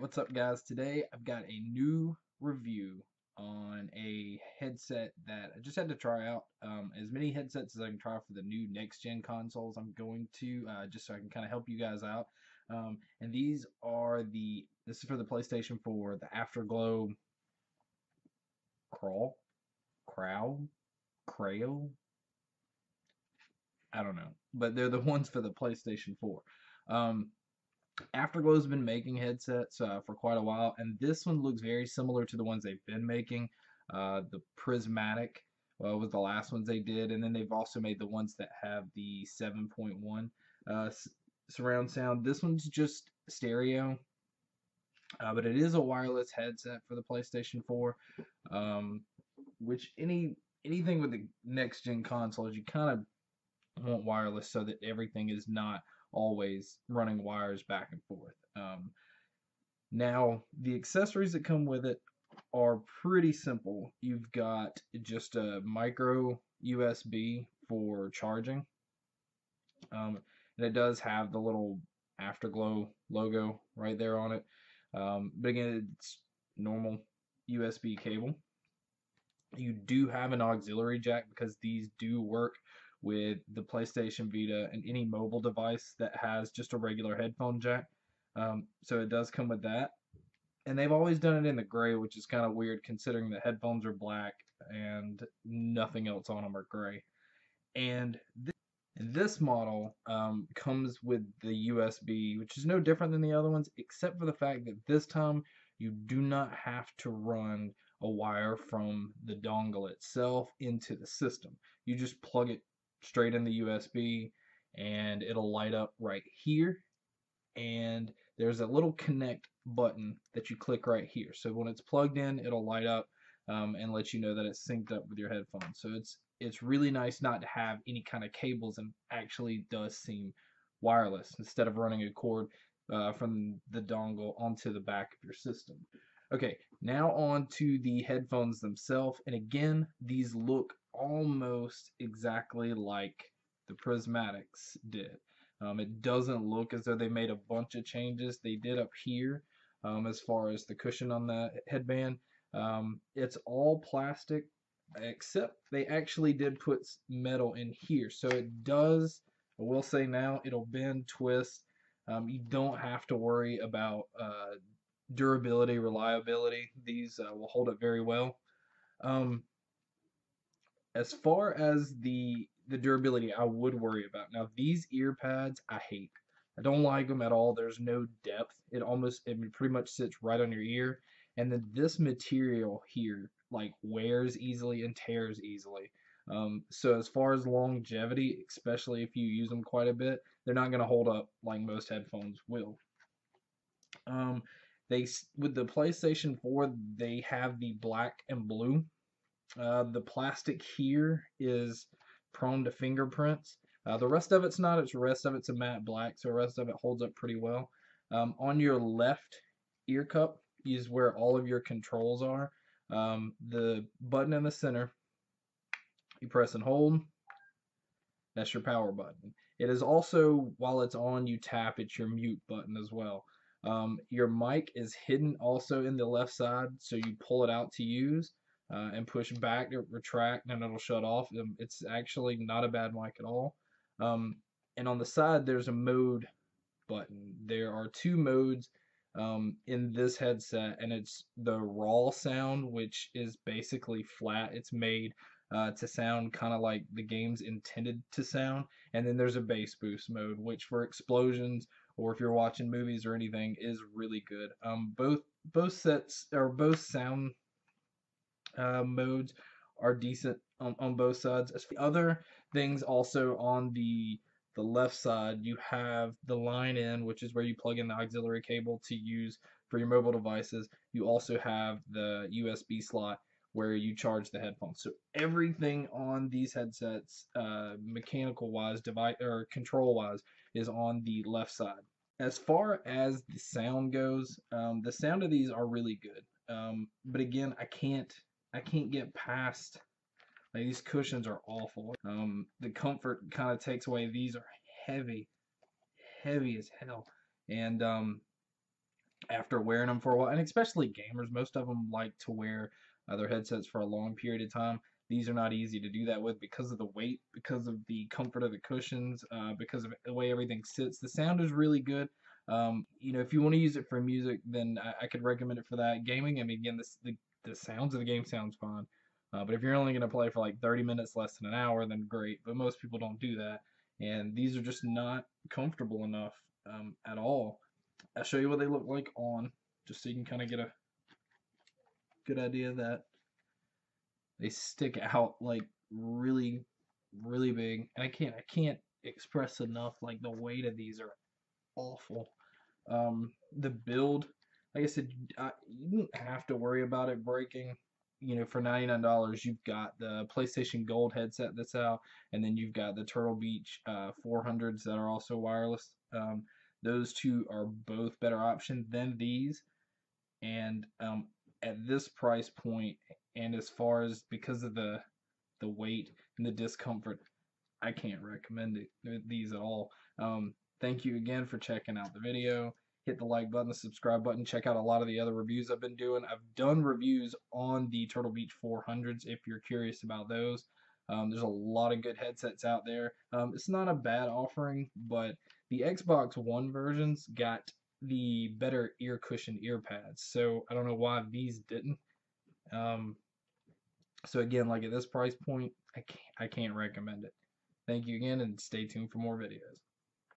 What's up, guys? Today I've got a new review on a headset that I just had to try out. As many headsets as I can try for the new next gen consoles, I'm going to just so I can kind of help you guys out. And this is for the PlayStation 4, the Afterglow Crawl, Crow, Crayo. I don't know, but they're the ones for the PlayStation 4. Um, Afterglow's been making headsets for quite a while, and this one looks very similar to the ones they've been making. The Prismatic was the last ones they did, and then they've also made the ones that have the 7.1 surround sound. This one's just stereo, but it is a wireless headset for the PlayStation 4, um, which anything with the next gen consoles, you kind of want wireless so that everything is not always running wires back and forth. Now, the accessories that come with it are pretty simple. You've got just a micro USB for charging, and it does have the little Afterglow logo right there on it. But again, it's normal USB cable. You do have an auxiliary jack because these do work with the PlayStation Vita and any mobile device that has just a regular headphone jack. So it does come with that. And they've always done it in the gray, which is kind of weird considering the headphones are black and nothing else on them are gray. And this model comes with the USB, which is no different than the other ones, except for the fact that this time you do not have to run a wire from the dongle itself into the system. You just plug it straight in the USB and it'll light up right here. And there's a little connect button that you click right here. So when it's plugged in, it'll light up and let you know that it's synced up with your headphones. So it's really nice not to have any kind of cables, and actually does seem wireless instead of running a cord from the dongle onto the back of your system. Okay, now on to the headphones themselves. And again, these look almost exactly like the Prismatics did. It doesn't look as though they made a bunch of changes. They did up here as far as the cushion on the headband. It's all plastic, except they actually did put metal in here. So it does, I will say now, it'll bend, twist. You don't have to worry about durability, reliability. These will hold it very well. Um, as far as the durability, I would worry about. Now these ear pads, I hate. I don't like them at all. There's no depth. It pretty much sits right on your ear, and then this material here like wears easily and tears easily. So as far as longevity, especially if you use them quite a bit, they're not going to hold up like most headphones will. Um, with the PlayStation 4, they have the black and blue. The plastic here is prone to fingerprints. The rest of it's not. The rest of it's a matte black, so the rest of it holds up pretty well. On your left ear cup is where all of your controls are. The button in the center, you press and hold. That's your power button. It is also, while it's on, you tap, it's your mute button as well. Your mic is hidden also in the left side, so you pull it out to use and push back to retract, and it'll shut off. It's actually not a bad mic at all. Um, and on the side, there's a mode button. There are two modes in this headset, and it's the raw sound, which is basically flat. It's made to sound kind of like the game's intended to sound. And then there's a bass boost mode, which for explosions or if you're watching movies or anything is really good. Both sound modes are decent on both sides. As for the other things, also on the left side, you have the line in, which is where you plug in the auxiliary cable to use for your mobile devices. You also have the USB slot where you charge the headphones. So everything on these headsets, mechanical wise, device or control wise, is on the left side. As far as the sound goes, the sound of these are really good. But again, I can't get past, like, these cushions are awful. The comfort kind of takes away. These are heavy, heavy as hell. And after wearing them for a while, and especially gamers, most of them like to wear their headsets for a long period of time. These are not easy to do that with because of the weight, because of the comfort of the cushions, because of the way everything sits. The sound is really good. If you want to use it for music, then I could recommend it for that. Gaming, I mean, again, the sounds of the game sounds fine. But if you're only going to play for like 30 minutes, less than an hour, then great. But most people don't do that. And these are just not comfortable enough at all. I'll show you what they look like on, just so you can kind of get a good idea that they stick out like really, really big. And I can't express enough like the weight of these are awful. The build, like I said, you don't have to worry about it breaking. For $99, you've got the PlayStation Gold headset that's out, and then you've got the Turtle Beach 400s that are also wireless. Those two are both better option than these, and at this price point, and as far as because of the weight and the discomfort, I can't recommend these at all. Thank you again for checking out the video. Hit the like button, the subscribe button. Check out a lot of the other reviews I've been doing. I've done reviews on the Turtle Beach 400s if you're curious about those. There's a lot of good headsets out there. It's not a bad offering, but the Xbox One versions got the better ear cushion ear pads. So I don't know why these didn't. Um, so again, like at this price point, I can't recommend it. Thank you again, and stay tuned for more videos.